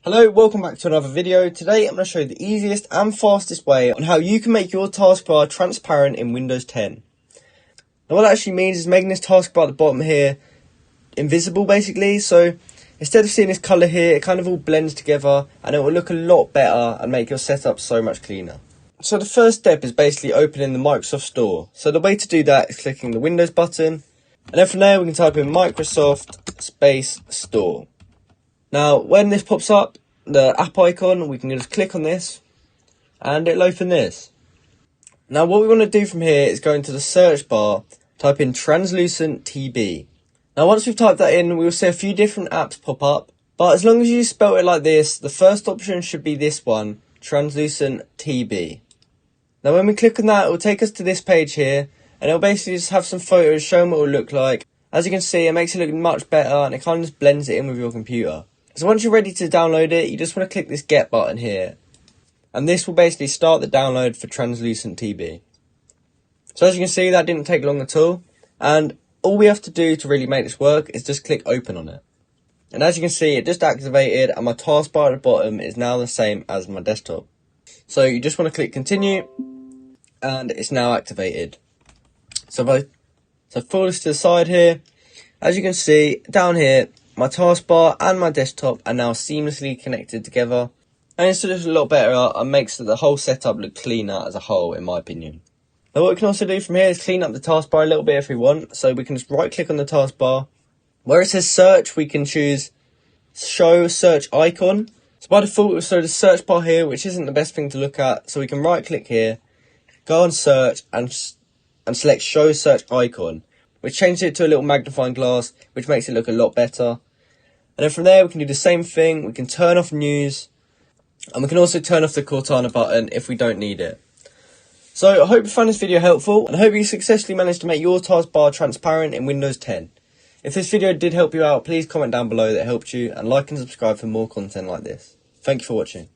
Hello, welcome back to another video. Today I'm going to show you the easiest and fastest way on how you can make your taskbar transparent in Windows 10. Now what that actually means is making this taskbar at the bottom here invisible basically, so instead of seeing this colour here, it kind of all blends together and it will look a lot better and make your setup so much cleaner. So the first step is basically opening the Microsoft Store. So the way to do that is clicking the Windows button, and then from there we can type in Microsoft space Store. Now, when this pops up, the app icon, we can just click on this and it'll open this. Now, what we want to do from here is go into the search bar, type in translucent TB. Now, once we've typed that in, we'll see a few different apps pop up, but as long as you spell it like this, the first option should be this one, translucent TB. Now, when we click on that, it will take us to this page here, and it'll basically just have some photos showing what it will look like. As you can see, it makes it look much better and it kind of just blends it in with your computer. So once you're ready to download it, you just want to click this get button here. And this will basically start the download for translucent TB. So as you can see, that didn't take long at all. And all we have to do to really make this work is just click open on it. And as you can see, it just activated and my taskbar at the bottom is now the same as my desktop. So you just want to click continue and it's now activated. So pull this to the side here. As you can see, down here, my taskbar and my desktop are now seamlessly connected together, and it's just a lot better and makes the whole setup look cleaner as a whole, in my opinion. Now what we can also do from here is clean up the taskbar a little bit if we want. So we can just right click on the taskbar. Where it says search, we can choose show search icon. So by default it will show the search bar here, which isn't the best thing to look at. So we can right click here, go on search and select show search icon, which changes it to a little magnifying glass, which makes it look a lot better. And then from there, we can do the same thing. We can turn off news, and we can also turn off the Cortana button if we don't need it. So I hope you found this video helpful, and I hope you successfully managed to make your taskbar transparent in Windows 10. If this video did help you out, please comment down below that it helped you, and like and subscribe for more content like this. Thank you for watching.